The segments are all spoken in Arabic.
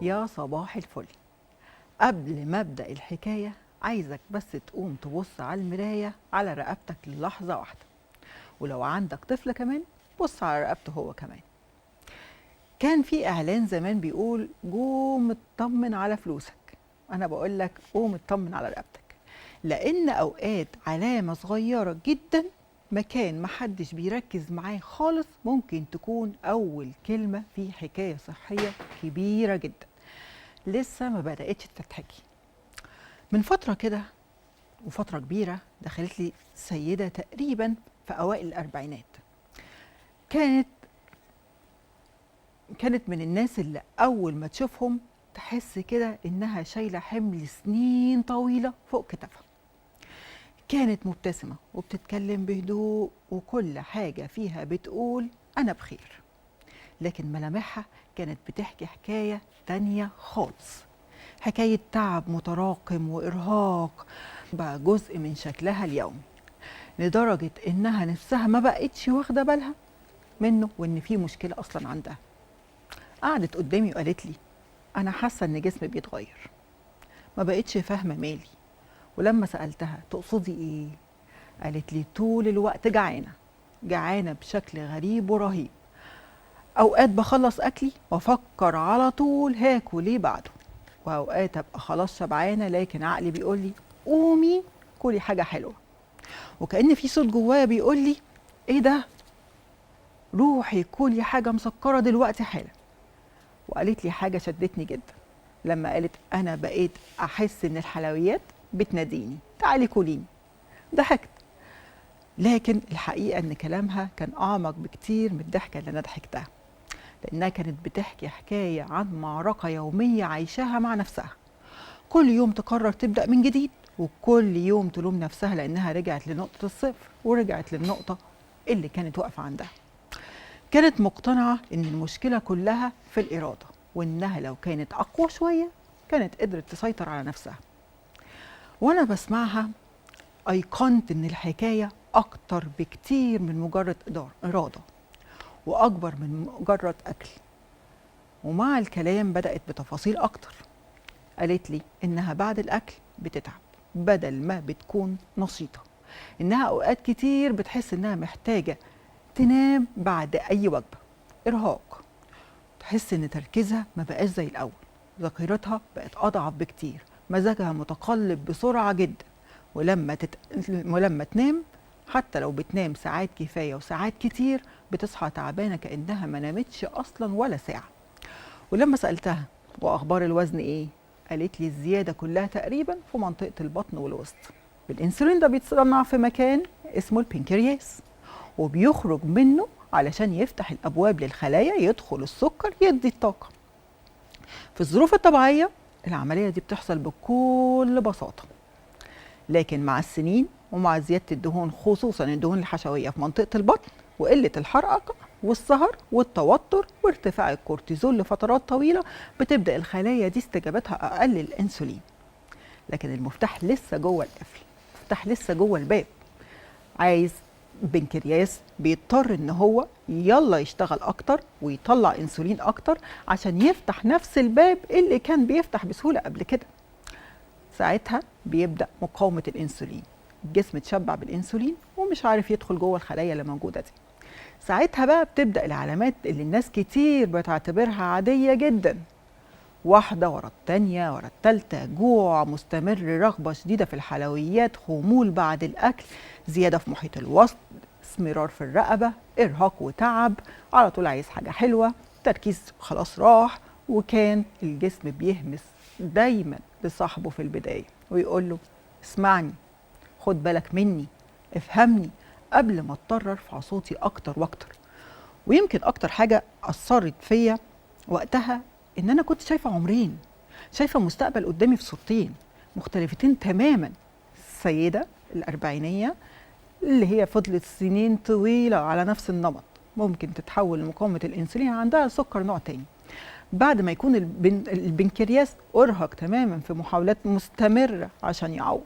يا صباح الفل. قبل ما ابدا الحكايه عايزك بس تقوم تبص على المرايه على رقبتك للحظه واحده، ولو عندك طفل كمان بص على رقبته هو كمان. كان في اعلان زمان بيقول قوم اطمن على فلوسك. انا بقول لك قوم اطمن على رقبتك، لان اوقات علامه صغيره جدا مكان محدش بيركز معاه خالص ممكن تكون اول كلمه في حكايه صحيه كبيره جدا لسه ما بدأتش تتحكي. من فترة كده وفترة كبيرة دخلت لي سيدة تقريبا في أوائل الأربعينات. كانت كانت من الناس اللي أول ما تشوفهم تحس كده إنها شايلة حمل سنين طويلة فوق كتفها. كانت مبتسمة وبتتكلم بهدوء وكل حاجة فيها بتقول أنا بخير، لكن ملامحها كانت بتحكي حكاية تانية خالص، حكاية تعب متراكم وإرهاق بقى جزء من شكلها اليومي، لدرجة إنها نفسها ما بقتش واخدة بالها منه وإن في مشكلة أصلا عندها. قعدت قدامي وقالت لي أنا حاسة إن جسمي بيتغير، ما بقتش فاهمة مالي. ولما سألتها تقصدي إيه؟ قالت لي طول الوقت جعانة، جعانة بشكل غريب ورهيب. أوقات بخلص أكلي وأفكر على طول هاكل إيه بعده، وأوقات أبقى خلاص شبعانة لكن عقلي بيقول لي قومي كلي حاجة حلوة، وكأن في صوت جوايا بيقول لي إيه ده؟ روحي كلي حاجة مسكرة دلوقتي حالا. وقالت لي حاجة شدتني جدا لما قالت أنا بقيت أحس إن الحلويات بتناديني تعالي كليني. ضحكت، لكن الحقيقة إن كلامها كان أعمق بكتير من الضحكة اللي أنا ضحكتها، لأنها كانت بتحكي حكاية عن معركة يومية عايشاها مع نفسها. كل يوم تقرر تبدأ من جديد، وكل يوم تلوم نفسها لأنها رجعت لنقطة الصفر ورجعت للنقطة اللي كانت واقفة عندها. كانت مقتنعة إن المشكلة كلها في الإرادة، وإنها لو كانت أقوى شوية كانت قدرت تسيطر على نفسها. وأنا بسمعها أيقنت إن الحكاية أكتر بكتير من مجرد إرادة، وأكبر من مجرد أكل. ومع الكلام بدأت بتفاصيل أكتر. قالت لي إنها بعد الأكل بتتعب بدل ما بتكون نشيطة، إنها أوقات كتير بتحس إنها محتاجة تنام بعد أي وجبة. إرهاق، تحس إن تركيزها ما بقاش زي الأول، ذاكرتها بقت أضعف بكتير، مزاجها متقلب بسرعة جدا. ولما تنام حتى لو بتنام ساعات كفاية وساعات كتير بتصحى تعبانة كأنها ما نامتش أصلا ولا ساعة. ولما سألتها وأخبار الوزن إيه؟ قالت لي الزيادة كلها تقريبا في منطقة البطن والوسط. الأنسولين ده بيتصنع في مكان اسمه البنكرياس، وبيخرج منه علشان يفتح الأبواب للخلايا يدخل السكر يدي الطاقة. في الظروف الطبيعية العملية دي بتحصل بكل بساطة، لكن مع السنين ومع زيادة الدهون خصوصا الدهون الحشوية في منطقة البطن وقلة الحرقة والسهر والتوتر وارتفاع الكورتيزول لفترات طويلة بتبدأ الخلايا دي استجابتها أقل للأنسولين. لكن المفتاح لسه جوه القفل، المفتاح لسه جوه الباب. عايز بنكرياس بيضطر ان هو يلا يشتغل اكتر ويطلع انسولين اكتر عشان يفتح نفس الباب اللي كان بيفتح بسهولة قبل كده. ساعتها بيبدأ مقاومة الانسولين، الجسم اتشبع بالانسولين ومش عارف يدخل جوه الخلايا اللي موجودة دي. ساعتها بقى بتبدأ العلامات اللي الناس كتير بتعتبرها عادية جدا، واحدة ورا التانية ورا التالتة: جوع مستمر، رغبة شديدة في الحلويات، خمول بعد الأكل، زيادة في محيط الوسط، اسمرار في الرقبة، إرهاق وتعب، على طول عايز حاجة حلوة، تركيز خلاص راح. وكان الجسم بيهمس دايما لصاحبه في البداية ويقول له اسمعني، خد بالك مني، افهمني، قبل ما اضطر ارفع صوتي أكتر وأكتر. ويمكن أكتر حاجة أثرت فيا وقتها إن أنا كنت شايفة عمرين، شايفة مستقبل قدامي في صورتين مختلفتين تماما. السيدة الأربعينية اللي هي فضلت سنين طويلة على نفس النمط، ممكن تتحول لمقاومة الأنسولين عندها سكر نوع تاني بعد ما يكون البنكرياس أرهق تماما في محاولات مستمرة عشان يعوض.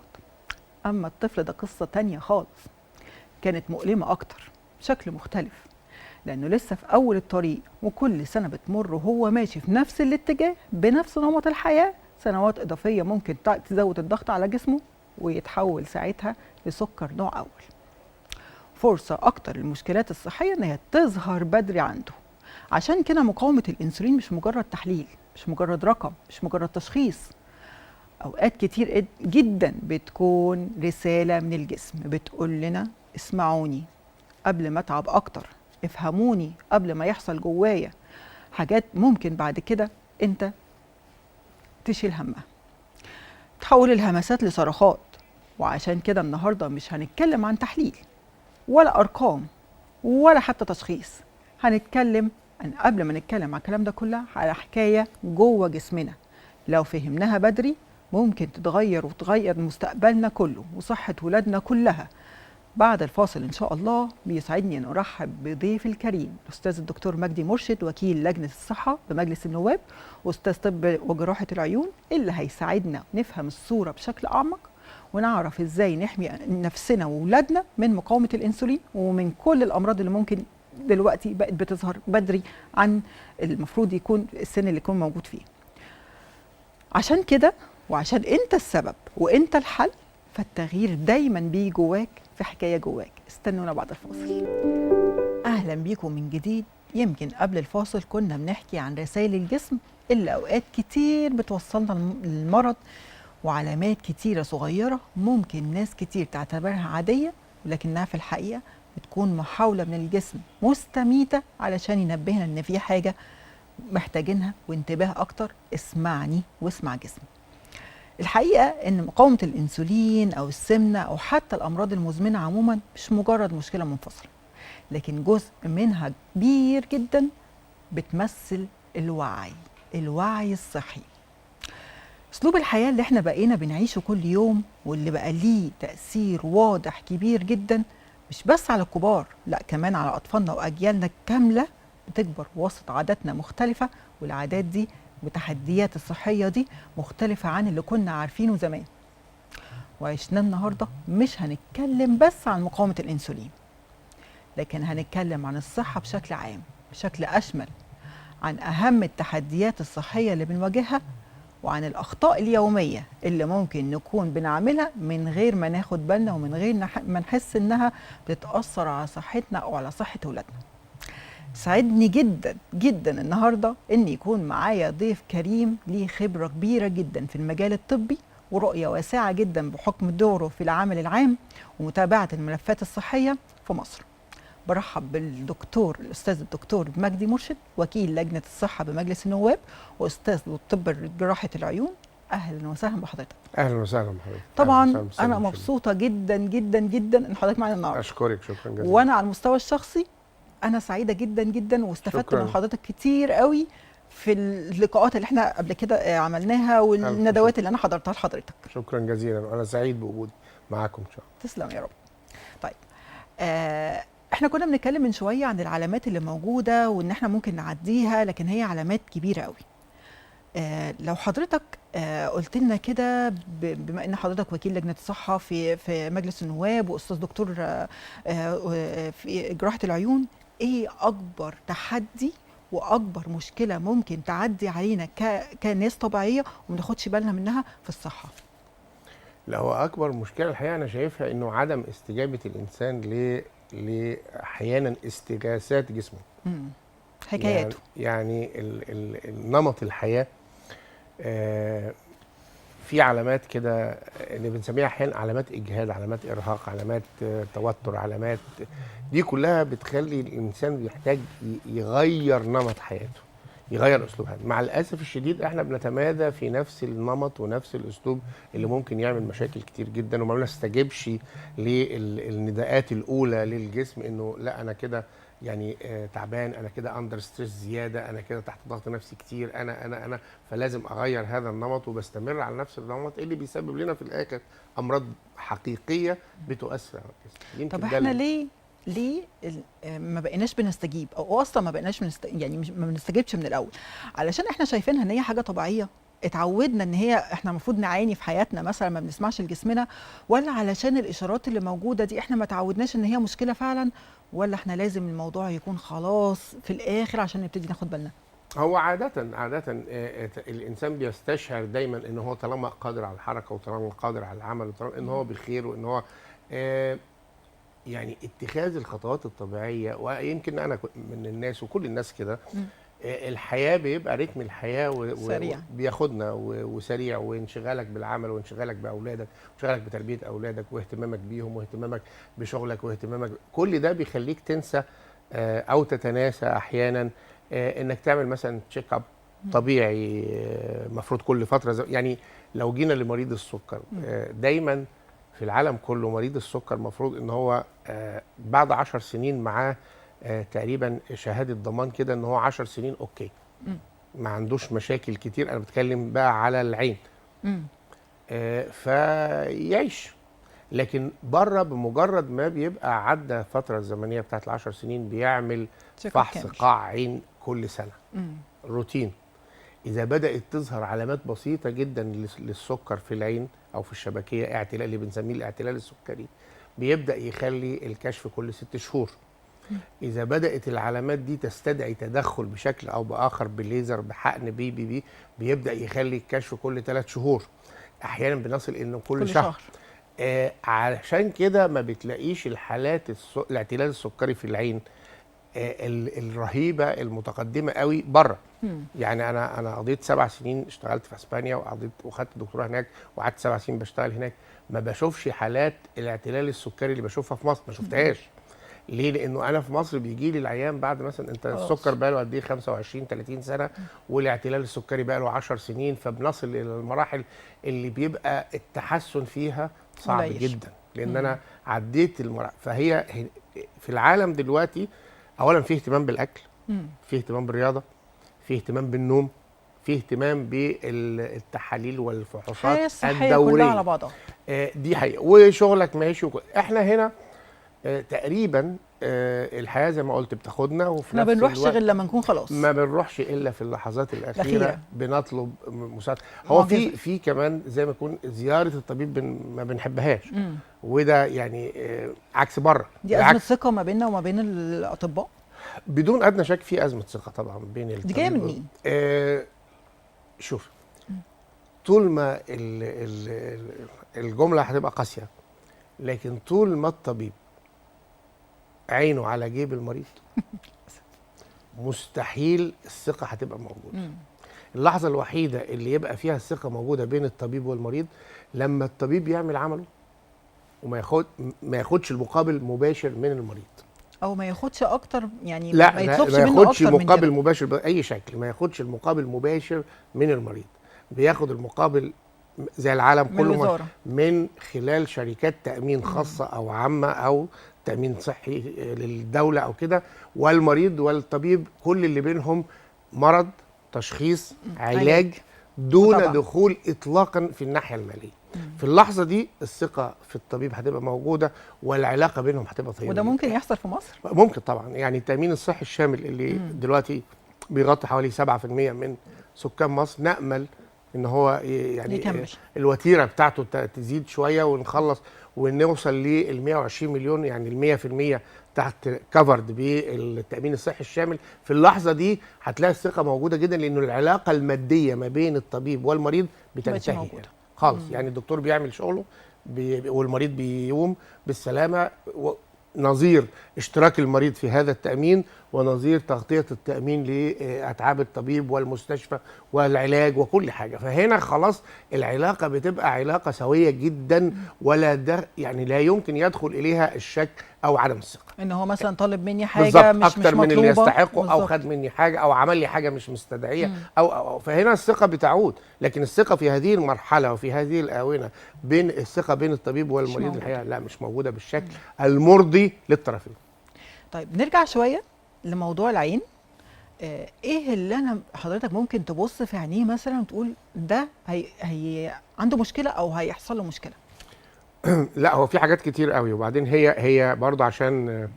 أما الطفل ده قصة تانية خالص، كانت مؤلمة أكتر بشكل مختلف، لأنه لسه في أول الطريق، وكل سنة بتمر وهو ماشي في نفس الاتجاه بنفس نمط الحياة، سنوات إضافية ممكن تزود الضغط على جسمه ويتحول ساعتها لسكر نوع أول. فرصة أكتر للمشكلات الصحية إن هي تظهر بدري عنده. عشان كده مقاومة الأنسولين مش مجرد تحليل، مش مجرد رقم، مش مجرد تشخيص. أوقات كتير جدا بتكون رسالة من الجسم بتقول لنا اسمعوني قبل ما أتعب أكتر، افهموني قبل ما يحصل جوايا حاجات ممكن بعد كده أنت تشيل همها، تحول الهمسات لصرخات. وعشان كده النهاردة مش هنتكلم عن تحليل ولا أرقام ولا حتى تشخيص، هنتكلم قبل ما نتكلم عن الكلام ده كله على حكاية جوه جسمنا لو فهمناها بدري ممكن تتغير وتغير مستقبلنا كله وصحة ولادنا كلها. بعد الفاصل إن شاء الله بيسعدني أن أرحب بضيف الكريم الأستاذ الدكتور مجدي مرشد، وكيل لجنة الصحة بمجلس النواب وأستاذ طب وجراحة العيون، اللي هيساعدنا نفهم الصورة بشكل أعمق ونعرف إزاي نحمي نفسنا وولادنا من مقاومة الأنسولين ومن كل الأمراض اللي ممكن دلوقتي بقت بتظهر بدري عن المفروض يكون السن اللي يكون موجود فيه. عشان كده وعشان أنت السبب وأنت الحل، فالتغيير دايما بيجي جواك في حكاية جواك. استنونا بعد الفاصل. أهلا بيكم من جديد. يمكن قبل الفاصل كنا بنحكي عن رسائل الجسم اللي أوقات كتير بتوصلنا للمرض، وعلامات كتيرة صغيرة ممكن ناس كتير تعتبرها عادية، ولكنها في الحقيقة بتكون محاولة من الجسم مستميتة علشان ينبهنا إن في حاجة محتاجينها وانتباه أكتر. اسمعني واسمع جسمك. الحقيقة إن مقاومة الأنسولين أو السمنة أو حتى الأمراض المزمنة عموما مش مجرد مشكلة منفصلة، لكن جزء منها كبير جدا بتمثل الوعي الصحي. أسلوب الحياة اللي احنا بقينا بنعيشه كل يوم واللي بقى ليه تأثير واضح كبير جدا مش بس على الكبار، لا كمان على أطفالنا وأجيالنا كاملة بتكبر وسط عاداتنا مختلفة، والعادات دي والتحديات الصحية دي مختلفة عن اللي كنا عارفينه زمان. وعشنا النهاردة مش هنتكلم بس عن مقاومة الأنسولين، لكن هنتكلم عن الصحة بشكل عام بشكل أشمل، عن أهم التحديات الصحية اللي بنواجهها، وعن الأخطاء اليومية اللي ممكن نكون بنعملها من غير ما ناخد بالنا ومن غير ما نحس إنها بتتأثر على صحتنا أو على صحة أولادنا. سعدني جدا جدا النهارده ان يكون معايا ضيف كريم ليه خبره كبيره جدا في المجال الطبي ورؤيه واسعه جدا بحكم دوره في العمل العام ومتابعه الملفات الصحيه في مصر. برحب بالدكتور الاستاذ الدكتور مجدي مرشد، وكيل لجنه الصحه بمجلس النواب واستاذ طب جراحه العيون. اهلا وسهلا بحضرتك. اهلا وسهلا بحضرتك. طبعا انا مبسوطه جدا جدا جدا ان حضرتك معانا النهارده. اشكرك شكرا جزيلا. وانا على المستوى الشخصي أنا سعيدة جدا جدا واستفدت من حضرتك كتير قوي في اللقاءات اللي احنا قبل كده عملناها والندوات اللي أنا حضرتها لحضرتك. شكرا جزيلا وأنا سعيد بوجودي معاكم إن شاء الله. تسلم يا رب. طيب احنا كنا بنتكلم من شوية عن العلامات اللي موجودة وإن احنا ممكن نعديها، لكن هي علامات كبيرة قوي. لو حضرتك قلت لنا كده، بما ان حضرتك وكيل لجنه الصحه في مجلس النواب واستاذ دكتور في جراحه العيون، ايه اكبر تحدي واكبر مشكله ممكن تعدي علينا كناس طبيعيه وما ناخدش بالنا منها في الصحه؟ لا، هو اكبر مشكله الحقيقه انا شايفها انه عدم استجابه الانسان لاحيانا استغاثات جسمه. حكاياته يعني نمط الحياه في علامات كده اللي بنسميها احيانا علامات اجهاد، علامات ارهاق، علامات توتر، علامات دي كلها بتخلي الانسان يحتاج يغير نمط حياته، يغير اسلوب حياته. مع الاسف الشديد احنا بنتمادى في نفس النمط ونفس الاسلوب اللي ممكن يعمل مشاكل كتير جدا، وما بنستجبش للنداءات الاولى للجسم انه لا انا كده يعني تعبان، انا كده اندر ستريس زياده، انا كده تحت ضغط نفسي كتير، انا فلازم اغير هذا النمط، وبستمر على نفس النمط اللي بيسبب لنا في الاخر امراض حقيقيه بتؤثر على الجسم. طب احنا ليه ما بقيناش بنستجيب، او اصلا ما بقيناش يعني ما بنستجيبش من الاول؟ علشان احنا شايفينها ان هي حاجه طبيعيه اتعودنا ان هي احنا المفروض نعاني في حياتنا مثلا ما بنسمعش لجسمنا، ولا علشان الاشارات اللي موجوده دي احنا ما تعودناش ان هي مشكله فعلا، ولا احنا لازم الموضوع يكون خلاص في الاخر عشان نبتدي ناخد بالنا؟ هو عادة الإنسان بيستشعر دايما إن هو طالما قادر على الحركة وطالما قادر على العمل وطالما إن هو بخير وإن هو آه، يعني اتخاذ الخطوات الطبيعية. ويمكن أنا من الناس وكل الناس كده، مم. الحياة بيبقى رتم الحياة سريع. وبياخدنا وسريع، وانشغالك بالعمل وانشغالك بأولادك وانشغالك بتربية أولادك واهتمامك بيهم واهتمامك بشغلك واهتمامك، كل ده بيخليك تنسى أو تتناسى أحيانا إنك تعمل مثلا تشيك أب طبيعي المفروض كل فترة. يعني لو جينا لمريض السكر، دايما في العالم كله مريض السكر المفروض ان هو بعد 10 سنين معاه تقريبا شهاده ضمان كده ان هو 10 سنين اوكي، مم. ما عندوش مشاكل كتير. انا بتكلم بقى على العين، مم. فيعيش. لكن بره بمجرد ما بيبقى عدى الفتره الزمنيه بتاعت ال10 سنين بيعمل تشيك اب فحص كامل. قاع عين كل سنه مم. روتين. إذا بدأت تظهر علامات بسيطة جدا للسكر في العين أو في الشبكية، اعتلال اللي بنسميه الاعتلال السكري، بيبدأ يخلي الكشف كل 6 شهور. إذا بدأت العلامات دي تستدعي تدخل بشكل أو بآخر بالليزر بحقن بي بيبدأ يخلي الكشف كل 3 شهور، أحيانا بنصل إنه كل شهر. علشان كده ما بتلاقيش الحالات الاعتلال السكري في العين الرهيبه المتقدمه قوي بره. يعني انا قضيت 7 سنين اشتغلت في اسبانيا وخدت دكتوراه هناك وقعدت 7 سنين بشتغل هناك، ما بشوفش حالات الاعتلال السكري اللي بشوفها في مصر، ما شفتهاش. ليه؟ لانه انا في مصر بيجي لي العيان بعد مثلا انت السكر بقى له قد ايه 25 30 سنه والاعتلال السكري بقى له 10 سنين، فبنصل الى المراحل اللي بيبقى التحسن فيها صعب قليل. جدا، لان انا عديت المراحل. فهي في العالم دلوقتي اولا في اهتمام بالاكل، في اهتمام بالرياضه، في اهتمام بالنوم، في اهتمام بالتحاليل والفحوصات الحياه الصحيه الدوريه كلها على بعضها. دي حقيقه. وشغلك ماشي احنا هنا تقريبا الحياه زي ما قلت بتاخدنا، وفي ما نفس بنروحش الوقت غير لما نكون خلاص. ما بنروحش الا في اللحظات الاخيره بنطلب مساعده. هو معجزة. في كمان زي ما يكون زياره الطبيب ما بنحبهاش، وده يعني عكس بره. دي ازمه ثقه ما بيننا وما بين الاطباء. بدون ادنى شك في ازمه ثقه طبعا بين الطبيب. دي جايه من مين؟ شوف، طول ما الجمله هتبقى قاسيه، لكن طول ما الطبيب عينه على جيب المريض مستحيل الثقه هتبقى موجوده. اللحظه الوحيده اللي يبقى فيها الثقه موجوده بين الطبيب والمريض لما الطبيب يعمل عمله وما ياخدش المقابل مباشر من المريض، او ما ياخدش اكتر، يعني لا ما يطلبش ما منه ياخدش اكتر من مقابل كده. مباشر باي شكل، ما ياخدش المقابل مباشر من المريض، بياخد المقابل زي العالم من كله الوزارة. من خلال شركات تامين خاصه او عامه او تامين صحي للدوله او كده، والمريض والطبيب كل اللي بينهم مرض، تشخيص، علاج، دون طبعا. دخول اطلاقا في الناحيه الماليه. في اللحظه دي الثقه في الطبيب هتبقى موجوده والعلاقه بينهم هتبقى طيبه. وده ممكن يحصل في مصر؟ ممكن طبعا. يعني التامين الصحي الشامل اللي دلوقتي بيغطي حوالي 7% من سكان مصر، نامل ان هو يعني يكمل. الوتيره بتاعته تزيد شويه ونخلص ونوصل لل 120 مليون، يعني ال 100% تحت كفرد بالتامين الصحي الشامل. في اللحظه دي هتلاقي الثقه موجوده جدا، لانه العلاقه الماديه ما بين الطبيب والمريض بتنتهي خالص. يعني الدكتور بيعمل شغله والمريض بيقوم بالسلامه، نظير اشتراك المريض في هذا التأمين ونظير تغطية التأمين لأتعاب الطبيب والمستشفى والعلاج وكل حاجة. فهنا خلاص العلاقة بتبقى علاقة سوية جدا، ولا ده يعني لا يمكن يدخل إليها الشك أو عدم الثقة. ان هو مثلا طالب مني حاجة بالظبط مش أكتر من اللي مطلوبة. يستحقه، أو خد مني حاجة أو عمل لي حاجة مش مستدعية أو فهنا الثقة بتعود. لكن الثقة في هذه المرحلة وفي هذه الآونة بين الثقة بين الطبيب والمريض الحقيقة لا مش موجودة بالشكل المرضي للطرفين. طيب نرجع شوية لموضوع العين. ايه اللي انا حضرتك ممكن تبص في عينيه مثلا وتقول ده هي عنده مشكلة او هيحصل له مشكلة؟ لا هو في حاجات كتير قوي. وبعدين هي برضه عشان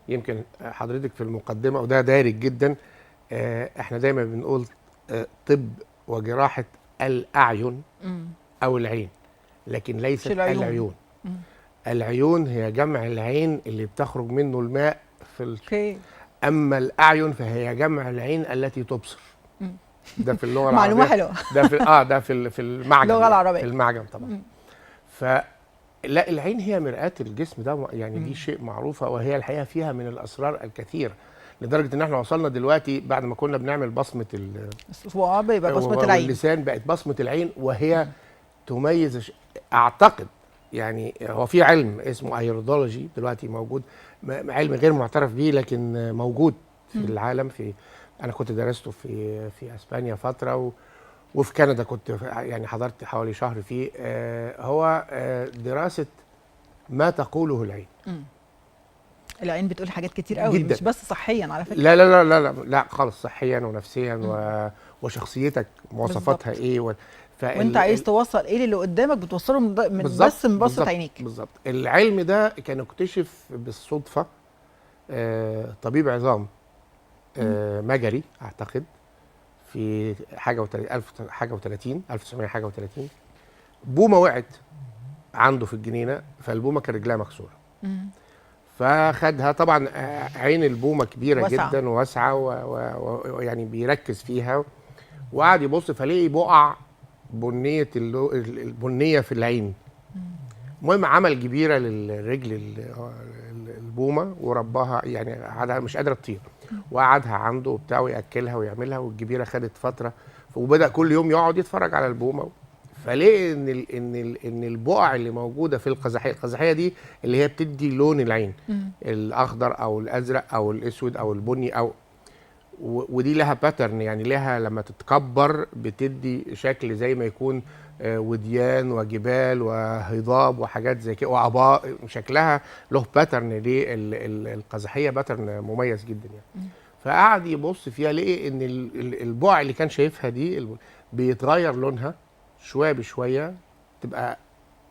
يمكن حضرتك في المقدمة وده دارج جدا، احنا دايما بنقول طب وجراحة الاعين مم. او العين، لكن ليست مش العيون. العيون. مم. العيون هي جمع العين اللي بتخرج منه الماء اوكي. اما الاعين فهي جمع العين التي تبصر. مم. ده في اللغه معلومه العربيه. حلوه. ده في المعجم، اللغة يعني العربية. في المعجم طبعا. مم. فلا العين هي مرآة الجسم ده، يعني مم. دي شيء معروفه، وهي الحقيقه فيها من الاسرار الكثيره، لدرجه ان احنا وصلنا دلوقتي بعد ما كنا بنعمل بصمه الصواب يبقى بصمه العين. واللسان، بقت بصمه العين، وهي تميز اعتقد، يعني هو في علم اسمه ايرودولوجي دلوقتي موجود، علم غير معترف به لكن موجود في العالم. انا كنت درسته في اسبانيا فتره، وفي كندا كنت يعني حضرت حوالي شهر فيه. هو دراسه ما تقوله العين. مم. العين بتقول حاجات كتير قوي، جداً. مش بس صحيا على فكره. لا لا لا لا لا, لا خالص، صحيا ونفسيا وشخصيتك مواصفاتها بالظبط. ايه وانت عايز توصل ايه للي قدامك بتوصله من بالظبط بس من بصه بالظبط عينيك. بالظبط. العلم ده كان اكتشف بالصدفه طبيب عظام مجري اعتقد في حاجه و30 1900 حاجه و30. بومه وقعت عنده في الجنينه، فالبومه كان رجلها مكسوره. مم. فخدها طبعا، عين البومه كبيره واسعة. جدا وواسعه، ويعني بيركز فيها، وقعد يبص فلاقي بقع بنيه البنيه في العين. المهم عمل جبيره للرجل البومه ورباها، يعني قعدها مش قادره تطير، وقعدها عنده وبتاع وياكلها ويعملها، والجبيره خدت فتره، وبدا كل يوم يقعد يتفرج على البومه. فلقي ان البقع اللي موجوده في القزحيه دي اللي هي بتدي لون العين، الاخضر او الازرق او الاسود او البني، او ودي لها باترن، يعني لها لما تتكبر بتدي شكل زي ما يكون وديان وجبال وهضاب وحاجات زي كده وعباء، شكلها له باترن. للقزحيه باترن مميز جدا يعني. فقعد يبص فيها لقي ان البقع اللي كان شايفها دي بيتغير لونها شويه بشويه، تبقى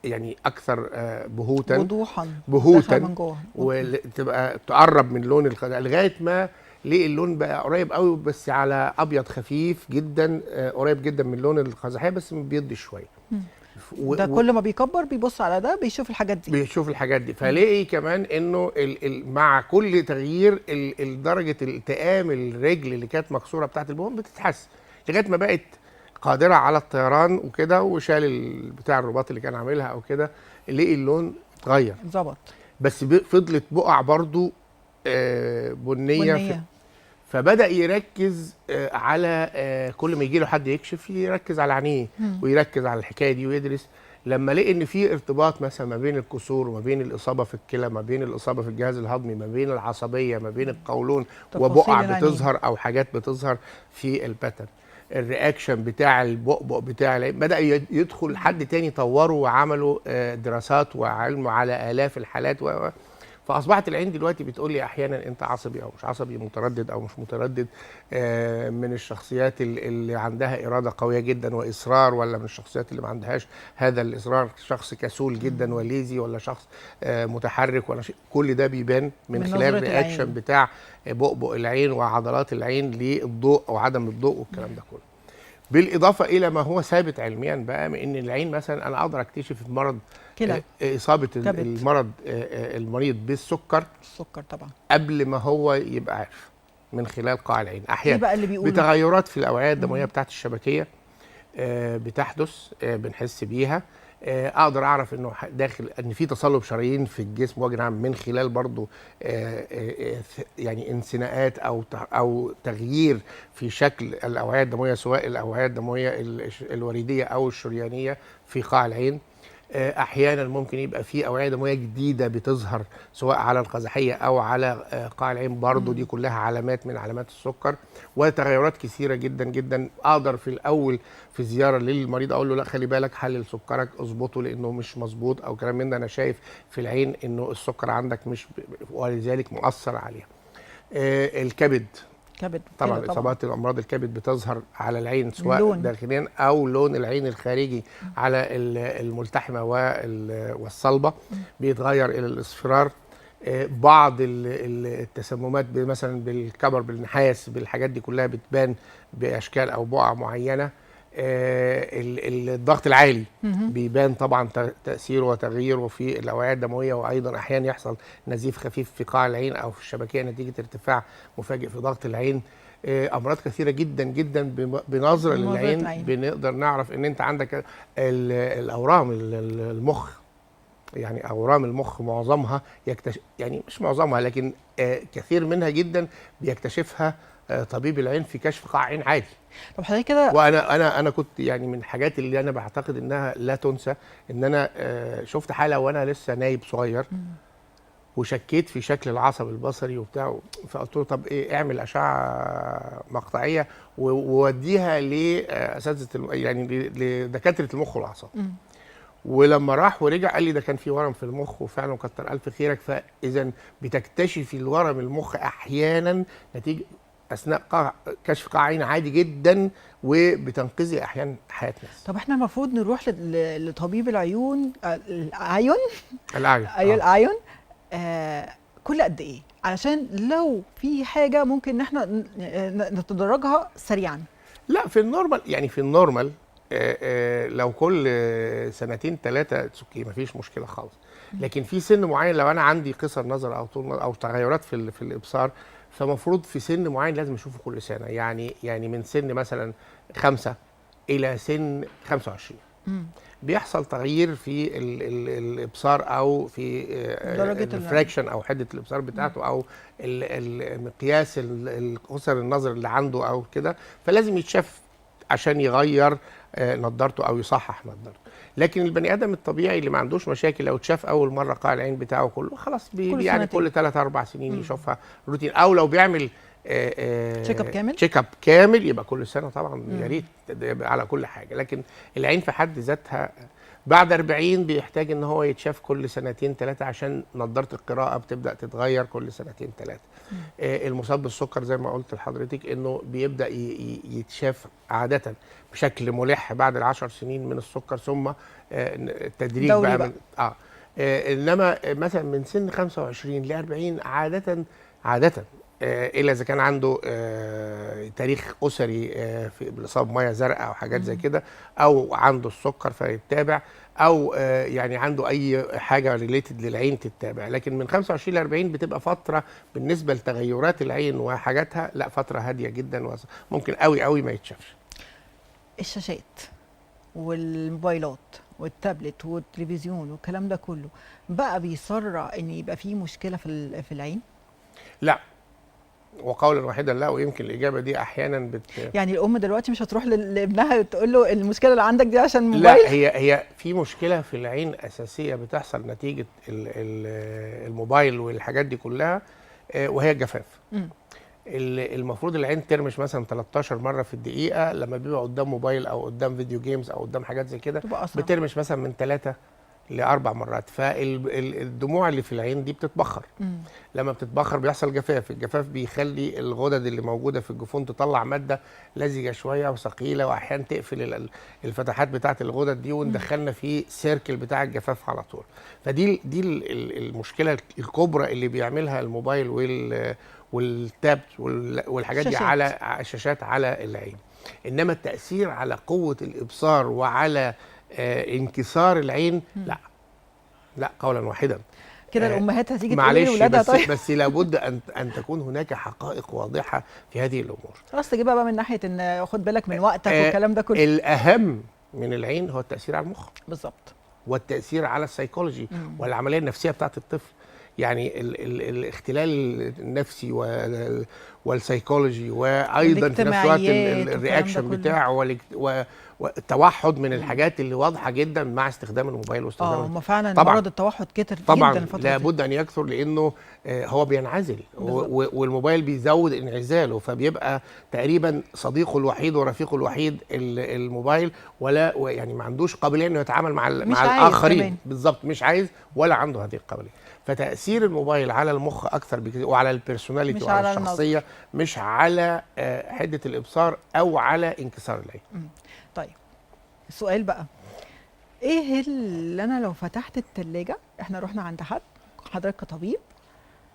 يعني اكثر بهوتا وضوحا من جوه، وتبقى تقرب من لون لغايه ما ليه اللون بقى قريب قوي، بس على ابيض خفيف جدا، قريب جدا من لون القزحيه بس بيضي شويه. ده كل ما بيكبر بيبص على ده بيشوف الحاجات دي. بيشوف الحاجات دي، فلاقي كمان انه مع كل تغيير درجه التئام الرجل اللي كانت مكسوره بتاعت البوم بتتحسن، لغايه ما بقت قادره على الطيران وكده، وشال بتاع الرباط اللي كان عاملها او كده، لقي اللون اتغير ظبط، بس فضلت بقع برضو بنيه. فبدأ يركز على كل ما يجي له حد يكشف يركز على عينيه ويركز على الحكايه دي ويدرس. لما لقي ان في ارتباط مثلا ما بين الكسور وما بين الاصابه في الكلى، ما بين الاصابه في الجهاز الهضمي، ما بين العصبيه، ما بين القولون، وبقع بتظهر او حاجات بتظهر في الباترن، الرياكشن بتاع البؤبؤ بتاع العين، بدأ يدخل حد تاني طوروا وعملوا دراسات وعلموا على آلاف الحالات فأصبحت العين دلوقتي بتقول لي أحيانا أنت عصبي أو مش عصبي، متردد أو مش متردد، من الشخصيات اللي عندها إرادة قوية جدا وإصرار، ولا من الشخصيات اللي ما عندهاش هذا الإصرار، شخص كسول جدا وليزي، ولا شخص متحرك، ولا شيء. كل ده بيبان من خلال الرياكشن بتاع بؤبؤ العين وعضلات العين للضوء أو عدم الضوء والكلام ده كله. بالإضافة إلى ما هو ثابت علميا بقى، من إن العين مثلا أنا أقدر أكتشف مرض إصابة المريض بالسكر، السكر طبعا قبل ما هو يبقى عارف، من خلال قاع العين. أحيانا بقى اللي بيقولوا بتغيرات في الأوعية الدموية بتاعت الشبكية بتحدث، بنحس بيها، اقدر اعرف انه داخل ان في تصلب شرايين في الجسم وجه عام، من خلال برضو يعني انثناءات او تغيير في شكل الاوعيه الدمويه، سواء الاوعيه الدمويه الوريديه او الشريانيه في قاع العين. احيانا ممكن يبقى في اوعيه دمويه جديده بتظهر سواء على القزحيه او على قاع العين، برضو دي كلها علامات من علامات السكر، وتغيرات كثيره جدا جدا. اقدر في الاول في زياره للمريض اقول له لا خلي بالك حلل سكرك اظبطه لانه مش مظبوط او كلام من ده، انا شايف في العين انه السكر عندك مش ولذلك مؤثر عليها. الكبد طبعا اصابات الامراض الكبد بتظهر على العين سواء داخليا او لون العين الخارجي على الملتحمه والصلبه بيتغير الى الاصفرار. بعض التسممات مثلا بالكبر بالنحاس بالحاجات دي كلها بتبان باشكال او بقع معينه. الضغط العالي مهم. بيبان طبعا تاثيره وتغييره في الاوعيه الدمويه، وايضا احيانا يحصل نزيف خفيف في قاع العين او في الشبكيه نتيجه ارتفاع مفاجئ في ضغط العين. امراض كثيره جدا جدا بنظره نظرة للعين العين. بنقدر نعرف ان انت عندك الاورام المخ. يعني اورام المخ معظمها يعني مش معظمها، لكن كثير منها جدا بيكتشفها طبيب العين في كشف قاع عين عادي. طب حضرتك كده. وانا كنت يعني من الحاجات اللي انا بعتقد انها لا تنسى، ان انا شفت حاله وانا لسه نايب صغير، وشكيت في شكل العصب البصري وبتاع، فقلت له طب ايه، اعمل اشعه مقطعيه ووديها لاساتذه يعني لدكاتره المخ والاعصاب. مم. ولما راح ورجع قال لي ده كان في ورم في المخ، وفعلا كتر الف خيرك. فاذا بتكتشفي الورم المخ احيانا نتيجه اثناء كشف قاع عين عادي جدا، وبتنقذي احيانا حياه ناس. طب احنا المفروض نروح لطبيب العيون، العيون، الاعين ايوه الاعين، كل قد ايه؟ علشان لو في حاجه ممكن ان احنا نتدرجها سريعا. لا، في النورمال، يعني في النورمال لو كل سنتين ثلاثه اوكي مفيش مشكله خالص. لكن في سن معين، لو انا عندي قصر نظر او طول او تغيرات في الابصار، فمفروض في سن معين لازم اشوفه كل سنه. يعني من سن مثلا 5 الى سن 25 بيحصل تغيير في الابصار، او في درجه الريفراكشن او حده الابصار بتاعته، او مقياس قصر النظر اللي عنده او كده، فلازم يتشاف عشان يغير نظارته او يصحح نظارته. لكن البني ادم الطبيعي اللي ما عندوش مشاكل، لو اتشاف اول مره قاع العين بتاعه كله خلاص يعني كل 3 4 سنين يشوفها روتين، او لو بيعمل تشيك اب كامل، تشيك اب كامل يبقى كل سنه طبعا، يا ريت على كل حاجه. لكن العين في حد ذاتها بعد 40 بيحتاج ان هو يتشاف كل سنتين ثلاثه، عشان نظاره القراءه بتبدا تتغير كل سنتين ثلاثه. المصاب بالسكر زي ما قلت لحضرتك انه بيبدا يتشاف عاده بشكل ملح بعد ال10 سنين من السكر، ثم التدريج بقى. انما مثلا من سن 25 ل 40 عاده الا اذا كان عنده تاريخ اسري في الاصابه بميه زرقاء او حاجات زي كده، او عنده السكر فيتابع، او يعني عنده اي حاجه ريليتد للعين تتابع. لكن من 25 ل 40 بتبقى فتره بالنسبه لتغيرات العين وحاجاتها، لا فتره هاديه جدا، ممكن قوي ما يتشافش. الشاشات والموبايلات والتابلت والتلفزيون والكلام ده كله بقى بيسرع ان يبقى فيه مشكله في العين؟ لا، وقولا واحدا لا. ويمكن الاجابه دي احيانا يعني الام دلوقتي مش هتروح لابنها تقول له المشكله اللي عندك دي عشان الموبايل؟ لا، هي في مشكله في العين اساسيه بتحصل نتيجه الموبايل والحاجات دي كلها، وهي الجفاف. المفروض العين ترمش مثلا 13 مره في الدقيقه، لما بيبقى قدام موبايل او قدام فيديو جيمز او قدام حاجات زي كده بترمش مثلا من 3 ل4 مرات. فالدموع اللي في العين دي بتتبخر. لما بتتبخر بيحصل جفاف. الجفاف بيخلي الغدد اللي موجوده في الجفون تطلع ماده لزجه شويه وثقيله، واحيانا تقفل الفتحات بتاعه الغدد دي، وندخلنا في سيركل بتاع الجفاف على طول. فدي المشكله الكبرى اللي بيعملها الموبايل والتاب والحاجات دي على الشاشات على العين. انما التاثير على قوه الابصار وعلى انكسار العين لا قولا واحدا. كده الامهات هتيجي تقول معلش لاولادها طيب بس لابد ان تكون هناك حقائق واضحه في هذه الامور. خلاص تجيبها بقى من ناحيه ان خد بالك من وقتك والكلام ده كله. الاهم من العين هو التاثير على المخ بالظبط، والتاثير على السيكولوجي والعمليه النفسيه بتاعت الطفل. يعني الاختلال النفسي والسيكولوجي، وايضا في نفس الوقت الرياكشن بتاعه والتوحد من الحاجات اللي واضحه جدا مع استخدام الموبايل واستخدام هم فعلا طبعا مرض التوحد كتر طبعا جدا الفتره لابد ان يكثر، لانه هو بينعزل والموبايل بيزود انعزاله، فبيبقى تقريبا صديقه الوحيد ورفيقه الوحيد الموبايل، ولا يعني ما عندوش قابليه انه يتعامل مع الاخرين. بالظبط، مش عايز ولا عنده هذه القابليه. فتاثير الموبايل على المخ اكثر بكثير، وعلى البيرسوناليتي وعلى الشخصيه، مش على حده الابصار او على انكسار العين. طيب السؤال بقى، ايه اللي انا لو فتحت الثلاجه، احنا رحنا عند حضرتك كطبيب،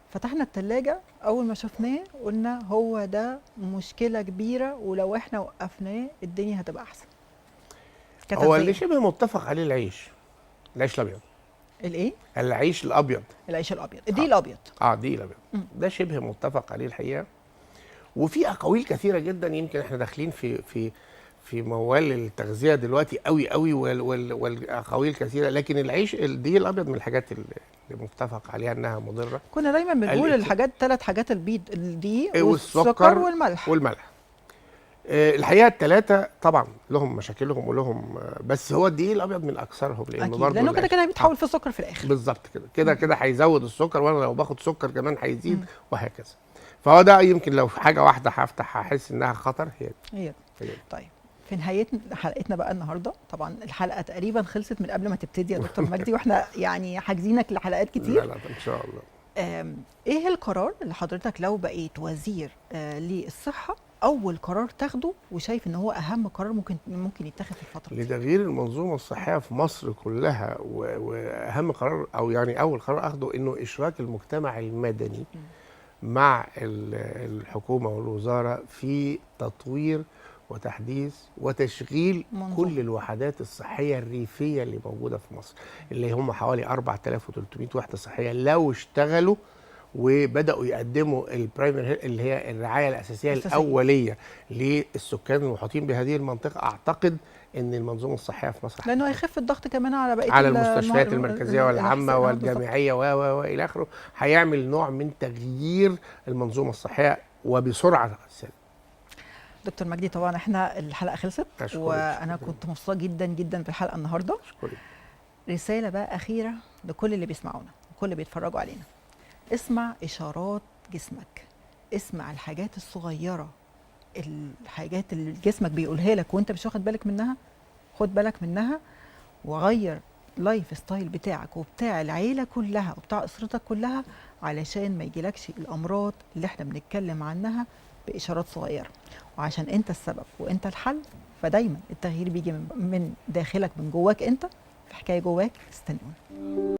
فتحنا الثلاجه، اول ما شفناه قلنا هو ده مشكله كبيره، ولو احنا وقفناه الدنيا هتبقى احسن، هو اللي كتغذيه. شبه متفق عليه العيش الابيض. الايه؟ العيش الابيض. العيش الابيض، الدقيق الابيض. دي الابيض. مم. ده شبه متفق عليه الحقيقه. وفي اقاويل كثيره جدا، يمكن احنا داخلين في موال التغذيه دلوقتي قوي قوي، والاقاويل كثيره، لكن العيش الدقيق الابيض من الحاجات اللي متفق عليها انها مضره. كنا دايما بنقول الحاجات 3 حاجات: البيض، الدقيق، والسكر والملح. الحقيقه الثلاثه طبعا لهم مشاكلهم ولهم، بس هو الدقيق الابيض من اكثرهم، لانه اكيد برضه لانه كده كده بيتحول في السكر في الاخر. بالظبط كده هيزود السكر، وانا لو باخد سكر كمان هيزيد، وهكذا. فهو ده يمكن لو حاجه واحده هفتح هحس انها خطر، هي دي. طيب، في نهايه حلقتنا بقى النهارده، طبعا الحلقه تقريبا خلصت من قبل ما تبتدي يا دكتور مجدي، واحنا يعني حاجزينك لحلقات كتير. لا ان شاء الله. ايه القرار اللي حضرتك لو بقيت وزير للصحه اول قرار تاخده وشايف ان هو اهم قرار ممكن يتاخد في الفتره دي؟ لتغيير المنظومه الصحيه في مصر كلها، واهم قرار او يعني اول قرار اخده انه اشراك المجتمع المدني مع الحكومه والوزاره في تطوير وتحديث وتشغيل كل الوحدات الصحيه الريفيه اللي موجوده في مصر، اللي هم حوالي 4300 وحده صحيه لو اشتغلوا وبداوا يقدموا البرايمري اللي هي الرعايه الاساسيه الاوليه للسكان المحيطين بهذه المنطقه. اعتقد ان المنظومه الصحيه في مصر لانه هيخف الضغط كمان على بقيه على المستشفيات المركزيه والعامه والجامعيه والى اخره، هيعمل نوع من تغيير المنظومه الصحيه وبسرعه. دكتور مجدي، طبعا احنا الحلقه خلصت، وانا كنت مبسوطه جدا جدا بالحلقه النهارده. رساله بقى اخيره لكل اللي بيسمعونا وكل اللي بيتفرجوا علينا: اسمع اشارات جسمك، اسمع الحاجات الصغيره، الحاجات اللي جسمك بيقولها لك وانت مش واخد بالك منها، خد بالك منها وغير لايف ستايل بتاعك وبتاع العيله كلها وبتاع اسرتك كلها، علشان ما يجيلكش الامراض اللي احنا بنتكلم عنها باشارات صغيره. وعشان انت السبب وانت الحل، فدايما التغيير بيجي من داخلك، من جواك انت، في حكايه جواك. استنونا.